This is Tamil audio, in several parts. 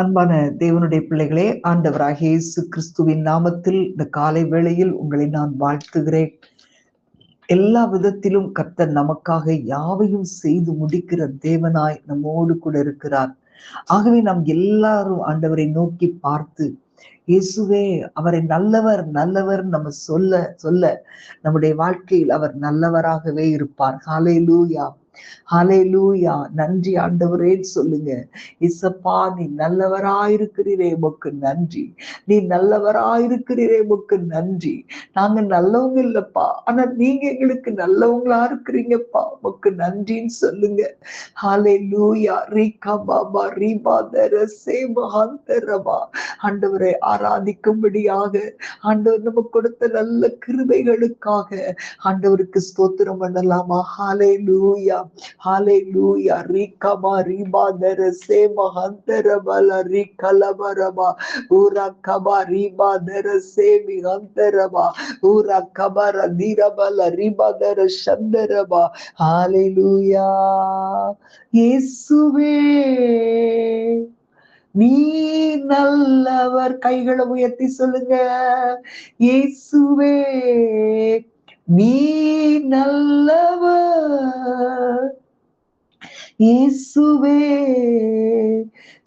அன்பான தேவனுடைய பிள்ளைகளே, ஆண்டவராகிய இயேசு கிறிஸ்துவின் நாமத்தில் இந்த காலை வேளையில் உங்களை நான் வாழ்த்துகிறேன். எல்லா விதத்திலும் கர்த்தர் நமக்காக யாவையும் செய்து முடிக்கிற தேவனாய் நம்மோடு கூட இருக்கிறார். ஆகவே நாம் எல்லாரும் ஆண்டவரை நோக்கி பார்த்து, இயேசுவே அவரை நல்லவர் நல்லவர் நம்ம சொல்ல சொல்ல நம்முடைய வாழ்க்கையில் அவர் நல்லவராகவே இருப்பார். ஹல்லேலூயா, ஹல்லேலூயா. நன்றி ஆண்டவரே சொல்லுங்க. இசப்பா, நீ நல்லவராயிருக்கிறீரே உமக்கு நன்றி. நீ நல்லவராயிருக்கிறீரே உமக்கு நன்றி. நாங்க நல்லவங்க இல்லப்பா, ஆனா நீங்க எங்களுக்கு நல்லவங்களா இருக்கிறீங்கப்பா, உமக்கு நன்றின்னு சொல்லுங்க. ஹல்லேலூயா. ரீகா பாபா ரீபாதர சேமஹந்தரபா. ஆண்டவரை ஆராதிக்கும்படியாக ஆண்டவர் நமக்கு கொடுத்த நல்ல கிருபைகளுக்காக ஆண்டவருக்கு ஸ்தோத்திரம் பண்ணலாமா? ஹல்லேலூயா, ஹalleluya. Rikama ribadere sema hantera bala rikalabara ura kaba ribadere semi hantera ba ura kabara dira bala ribadere shandera ba. Hallelujah. இயேசுவே நீ நல்லவர். கைகளை உயர்த்தி சொல்லுங்க. இயேசுவே நீ நல்லவர். இயேசுவே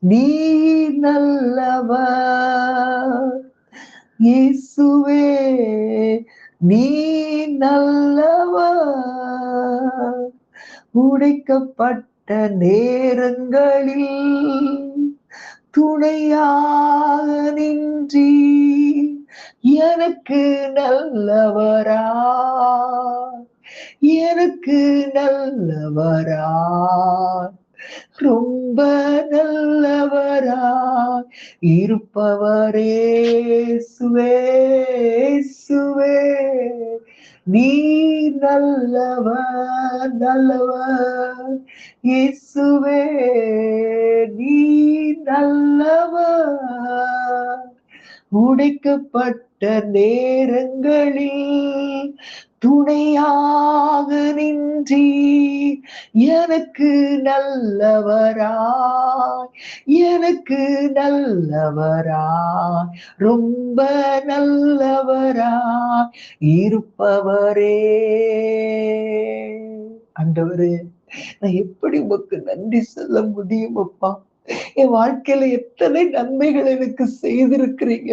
நீ நல்லவர். இயேசுவே நீ நல்லவர். உடைக்கப்பட்ட நேரங்களில் துணையாக நின்றி எனக்கு நல்லவரா, எனக்கு நல்லவரா, ரொம்ப நல்லவரா இருப்பவரே சுவே சுவே. நீ நல்லவர் நல்லவர். இயேசுவே நீ நல்லவர். உடைக்கப்பட்ட நேரங்களில் துணையாக நின்றி எனக்கு நல்லவராய், எனக்கு நல்லவராய், ரொம்ப நல்லவராய் இருப்பவரே. ஆண்டவரே, நான் எப்படி உமக்கு நன்றி சொல்ல முடியும் அப்பா? என் வாழ்க்கையில எத்தனை நன்மைகள் எனக்கு செய்திருக்கிறீங்க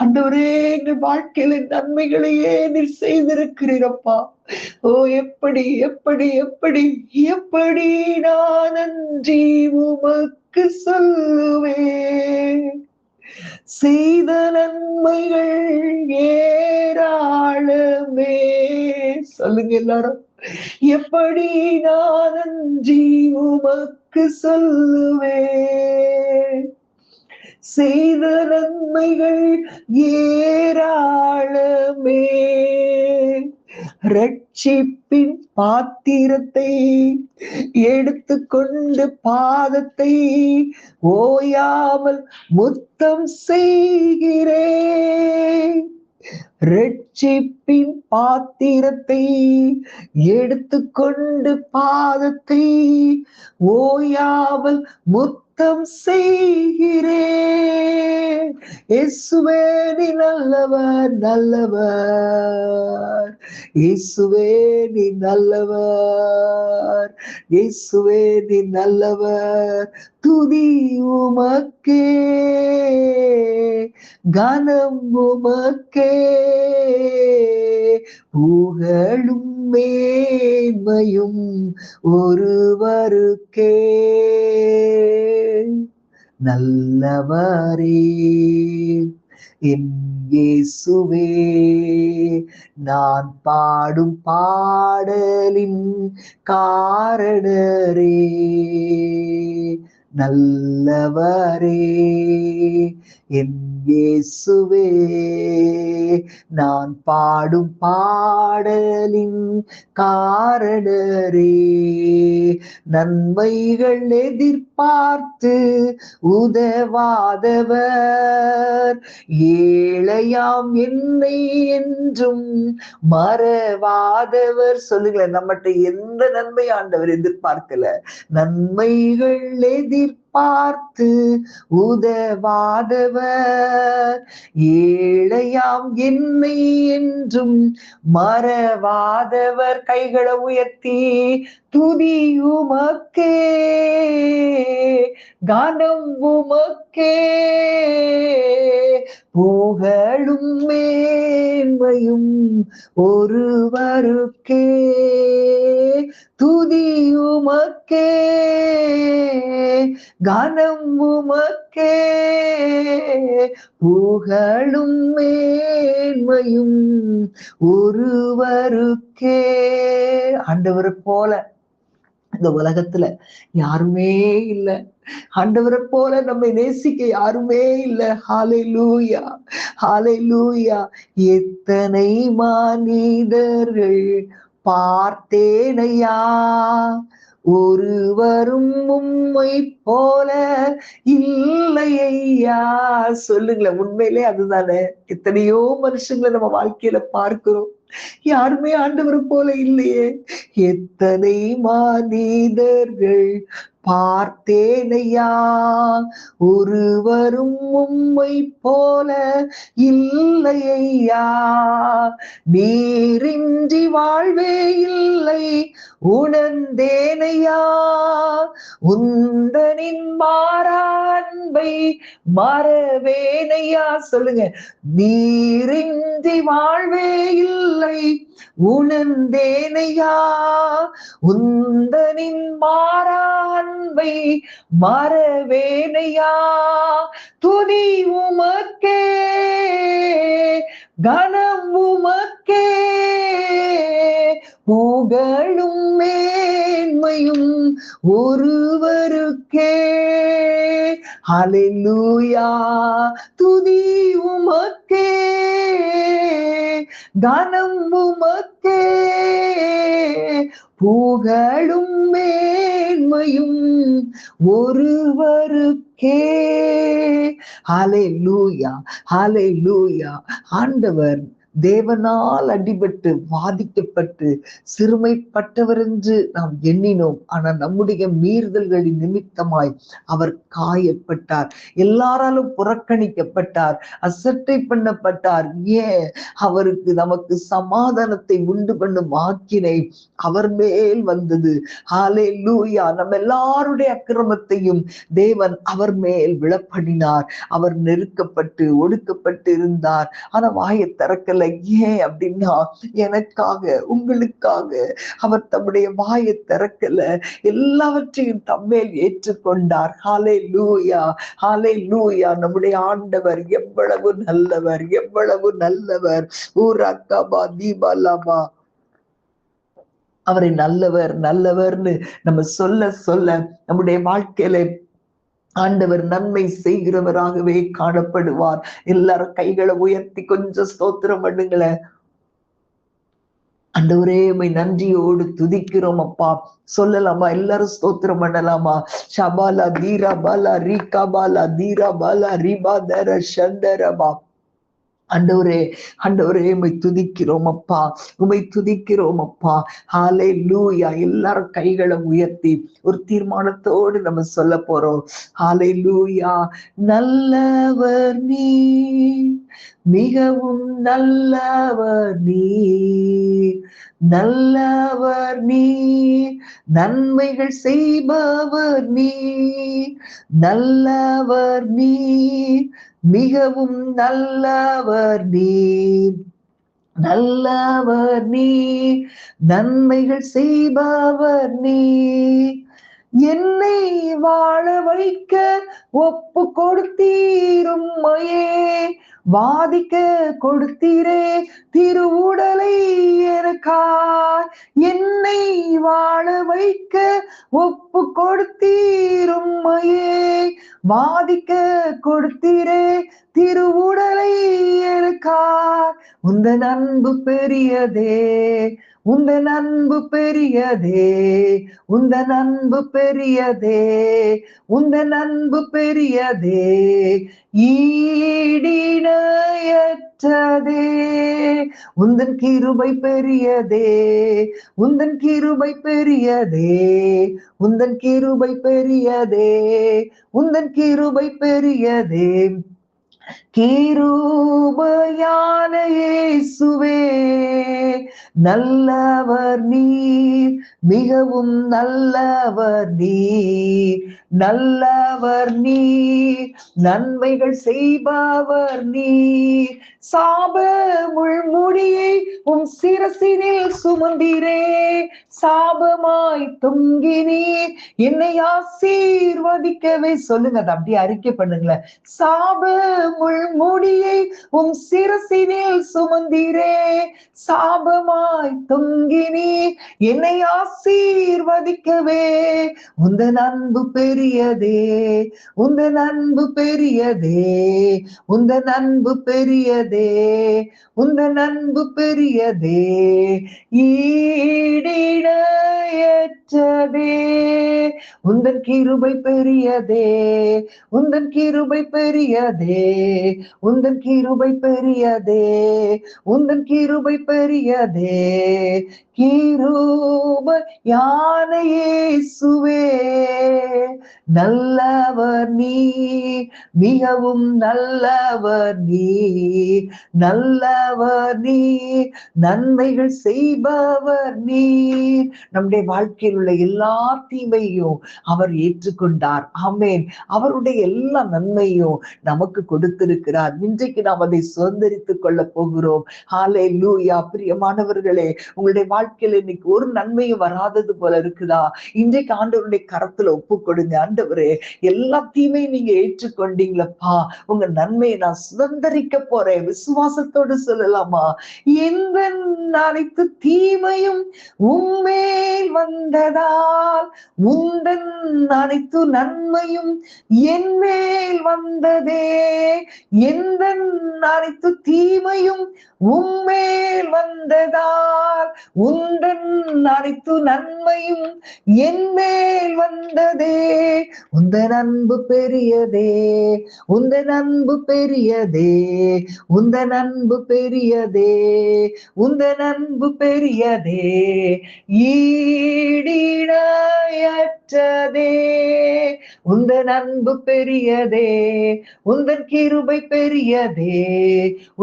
ஆண்டவரே. எங்கள் வாழ்க்கையில நன்மைகளையே நீர் செய்திருக்கிறீரப்பா. ஓ, எப்படி எப்படி எப்படி எப்படி நான் நன்றி உமக்கு சொல்லுவேன். செய்த நன்மைகள் ஏராளமே. சொல்லுங்க எல்லாரும். எப்படி நான் நன்றி உமக்கு சொல்லுவேன். செய்த நன்மைகள் ஏராளமே. ரட்சிப்பின் பாத்திரத்தை எடுத்துக்கொண்டு பாதத்தை ஓயாமல் முத்தம் செய்கிறேன். ரட்சிப்பின் பாத்திரத்தை எடுத்துக்கொண்டு பாதத்தை ஓயாமல் முத்தம் செய்கிறேன். இயேசுவே நீ நல்லவர் நல்லவர். இயேசுவே நீ நல்லவர். இயேசுவே நீ நல்லவர். துதி உமக்கே, கனம் உமக்கே, புகழும் மேன்மையும் ஒருவருக்கே. நல்லவரே என் இயேசுவே, நான் பாடும் பாடலின் காரணரே. நல்லவரே என் இயேசுவே, நான் பாடும் பாடலின் காரணரே. நன்மைகள் எதிர்பார்த்து உதவாதவர், ஏழையாம் என்னை என்றும் மறவாதவர். சொல்லுங்களேன், நம்மகிட்ட எந்த நன்மை ஆண்டவர் எதிர்பார்க்கல. நன்மைகள் எதிர்பார்த்து எதிர்பார்த்து உதவாதவர், ஏழையாம் என்னை என்றும் மறவாதவர். கைகளை உயர்த்தி துதி உமக்கே, கனம் உமக்கே, புகழும் மேன்மையும் ஒருவருக்கே, துதி உமக்கே, கனம் உமக்கே, புகழும் மேன்மையும் ஒருவருக்கே. ஆண்டவரை போல இந்த உலகத்துல யாருமே இல்லை. ஆண்டவரை போல நம்மை நேசிக்க யாருமே இல்லை. ஹல்லேலூயா, ஹல்லேலூயா. எத்தனை மனிதர்கள் பார்த்தேனையா, ஒருவரும் உம்மை போல இல்லையா. சொல்லுங்களேன், உண்மையிலே அதுதானே. எத்தனையோ மனுஷங்களை நம்ம வாழ்க்கையில பார்க்கிறோம், யாருமே ஆண்டவர் போல இல்லையே. எத்தனை மனிதர்கள் பார்த்தேனையா, ஒருவரும் உம்மை போல இல்லையா. நீரின்றி வாழ்வே இல்லை உணர்ந்தேனையா, உந்தனின் மாறா அன்பை மறவேனையா. சொல்லுங்க, நீரின்றி வாழ்வே இல்லை உணர்ந்தேனையா, உந்தனின் மாறா அன்பை மறவேனையா. துதி உமக்கே, கனம் உமக்கே, புகழும் மேன்மையும் ஒருவருக்கே. ஹல்லேலூயா. துதி உமக்கே, கனம் உமக்கே, புகழும் மேன்மையும் ஒருவருக்கே. ஹல்லேலூயா, ஹல்லேலூயா. ஆண்டவர் தேவனால் அடிபட்டு வாதிக்கப்பட்டு சிறுமைப்பட்டவர் என்று நாம் எண்ணினோம். ஆனால் நம்முடைய மீறுதல்களின் நிமித்தமாய் அவர் காயப்பட்டார், எல்லாராலும் புறக்கணிக்கப்பட்டார், அசட்டை பண்ணப்பட்டார். ஏன்? அவருக்கு நமக்கு சமாதானத்தை உண்டு பண்ணும் ஆக்கினை அவர் மேல் வந்தது. ஹல்லேலூயா. நம்ம எல்லாருடைய அக்கிரமத்தையும் தேவன் அவர் மேல் விழப்பண்ணினார். அவர் நெருக்கப்பட்டு ஒடுக்கப்பட்டு இருந்தார், ஆனா வாயை திறக்கல. ஏன் அப்படின்னா, எனக்காக உங்களுக்காக அவர் தம்முடைய வாயை திறக்கல, எல்லாவற்றையும் தம்மேல் ஏற்றுக்கொண்டார். ஹல்லேலூயா, ஹல்லேலூயா. நம்முடைய ஆண்டவர் எவ்வளவு நல்லவர், எவ்வளவு நல்லவர். ஊரக்கபா தீபாலாபா. அவரை நல்லவர் நல்லவர்னு நம்ம சொல்ல சொல்ல நம்முடைய வாழ்க்கையில ஆண்டவர் நன்மை செய்கிறவராகவே காணப்படுவார். எல்லாரும் கைகளை உயர்த்தி கொஞ்சம் ஸ்தோத்திரம் பண்ணுங்களேன். ஆண்டவரே, உம்மை நன்றியோடு துதிக்கிறோம் அப்பா. சொல்லலாமா? எல்லாரும் ஸ்தோத்திரம் பண்ணலாமா? ஷபாலா தீரா பாலா ரீகா பாலா தீரா பாலா ரிபா தர சந்தரபா. ஆண்டவரே, ஆண்டவரே, உம்மை துதிக்கிறோம் அப்பா, உம்மை துதிக்கிறோம் அப்பா. ஹல்லேலூயா. எல்லாரும் கைகளை உயர்த்தி ஒரு தீர்மானத்தோடு நம்ம சொல்ல போறோம். ஹல்லேலூயா. நல்லவர் நீர், மிகவும் நல்லவர் நீர், நல்லவர் நீர், நன்மைகள் செய்பவர் நீர், நல்லவர் நீர், மிகவும் நல்லவர் நீர், நல்லவர் நீர், நன்மைகள் செய்பவர் நீர். என்னை வாழ வைக்க ஒப்பு கொடுத்தீரும்மையே, வாதிக்க கொடுத்தீரே திருவுடலை எனக்காய். என்னை வாழ வைக்க ஒப்பு கொடுத்தீரும்மையே, வாதிக்க கொடுத்தீரே திருவுடலை எனக்காய். உந்தன் அன்பு பெரியதே, உந்தன் அன்பு பெரியதே, உந்தன் அன்பு பெரியதே, உந்தன் அன்பு பெரியதே, ஈடிணையற்றதே. உந்தன் கிருபை பெரியதே, உந்தன் கிருபை பெரியதே, உந்தன் கிருபை பெரியதே, உந்தன் கிருபை பெரியதே. கிருபையான இயேசுவே, நல்லவர் நீர், மிகவும் நல்லவர் நீர், நல்லவர் நீர், நன்மைகள் செய்பவர் நீர். சாப முள்முடியை உம் சிரசினில் சுமந்திரே, சாபமாய் தொங்கினீர் என்னை ஆசீர்வதிக்கவே. சொல்லுங்க, அதை அப்படியே அறிக்கை பண்ணுங்களேன். சாப முள்முடியை உம் சிரசினில் சுமந்திரே, சாபமாய் தொங்கினீர் என்னை ஆசீர்வதிக்கவே. உந்தன் அன்பு பெரியதே, உந்தன் அன்பு பெரியதே, உந்தன் அன்பு பெரியதே, உந்தன் அன்பு பெரியதே, ஈடிணையற்றதே. உந்தன் கிருபை பெரியதே, உந்தன் கிருபை பெரியதே, உந்தன் கிருபை பெரியதே, உந்தன் கிருபை பெரியதே. கிருபையான இயேசுவே, நல்லவர் நீர், மிகவும் நல்லவர் நீர், நல்லவர் நீர், நன்மைகள் செய்பவர் நீர். நம்முடைய வாழ்க்கையில் உள்ள எல்லா தீமையும் அவர் ஏற்றுக்கொண்டார். ஆமேன். அவருடைய எல்லா நன்மையும் நமக்கு கொடுத்திருக்கிறார். இன்றைக்கு நாம் அதை சுதந்திரித்துக் கொள்ள போகிறோம். ஹல்லேலூயா. பிரியமானவர்களே, உங்களுடைய வாழ்க்கையில இன்னைக்கு ஒரு நன்மையும் வராதது போல இருக்குதா? இன்றைக்கு ஆண்டவருடைய கரத்துல ஒப்பு கொடுங்க. ஆண்டவரே, எல்லா தீமையும் நீங்க ஏற்றுக்கொண்டீங்களப்பா, உங்க நன்மையை நான் சுதந்திரிக்க போறேன். விசுவாசத்தோடு சொல்லலாமா? எந்த அனைத்து தீமையும் உம்மேல் வந்ததால், உந்தன் அனைத்து நன்மையும் என் மேல் வந்ததே. எந்த அனைத்து தீமையும் உம்மேல் வந்ததால், உந்தன் அனைத்து நன்மையும் என் மேல் வந்ததே. உந்தன் அன்பு பெரியதே, உந்தன் அன்பு பெரியதே, உந்தன் அன்பு பெரியதே, உந்தன் அன்பு பெரியதே, ஈடிணையற்றதே. உந்தன் அன்பு பெரியதே, உந்தன் கிருபை பெரியதே,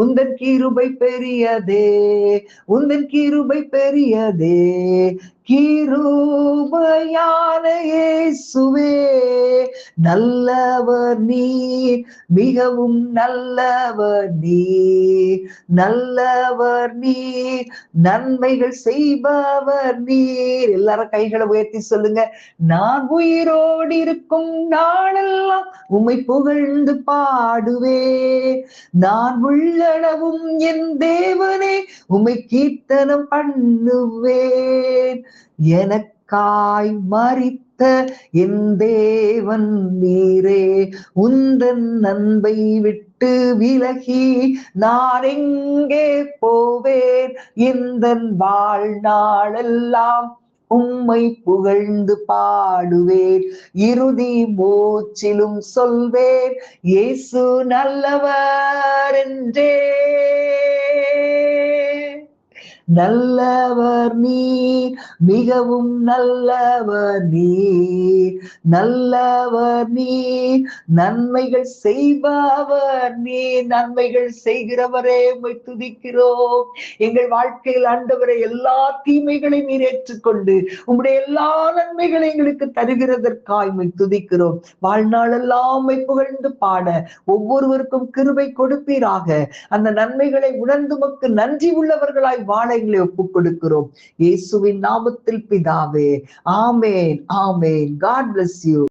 உந்தன் கிருபை பெரியதே, உந்தன் கிருபை பெரியதே. கிருபையான இயேசுவே, நல்லவர் நீர், மிகவும் நல்லவர் நீர், நல்லவர் நீர், நன்மைகள் செய்பவர் நீர். எல்லாரும் கைகளை உயர்த்தி சொல்லுங்க. நான் உயிரோடு இருக்கும் நாளெல்லாம் உம்மை புகழ்ந்து பாடுவே, நான் உள்ளளவும் என் தேவனே உம்மை கீர்த்தனம் பண்ணுவேன். எனக்காய் மரித்த என் தேவன் நீரே, உந்தன் அன்பை விட்டு விலகி நான் எங்கே போவேன்? எந்தன் வாழ்நாளெல்லாம் உம்மை புகழ்ந்து பாடுவேன், இறுதி மூச்சிலும் சொல்வேன், இயேசு நல்லவர் என்றே. நல்லவர் நீர், மிகவும் நல்லவர் நீர், நல்லவர் நீர், நன்மைகள் செய்பவர் நீர். நன்மைகள் செய்கிறவரே உம்மை துதிக்கிறோம். எங்கள் வாழ்க்கையில் ஆண்டவரை எல்லா தீமைகளையும் நீர் ஏற்றுக்கொண்டு உம்முடைய எல்லா நன்மைகளை எங்களுக்கு தருகிறதற்காய் உம்மை துதிக்கிறோம். வாழ்நாளெல்லாம் உம்மை புகழ்ந்து பாட ஒவ்வொருவருக்கும் கிருபை கொடுப்பீராக. அந்த நன்மைகளை உணர்ந்து உமக்கு நன்றி உள்ளவர்களாய் வாழ எங்களை ஒப்புக் கொடுக்கிறோம். இயேசுவின் நாமத்தில் பிதாவே, ஆமேன், ஆமேன். God bless you.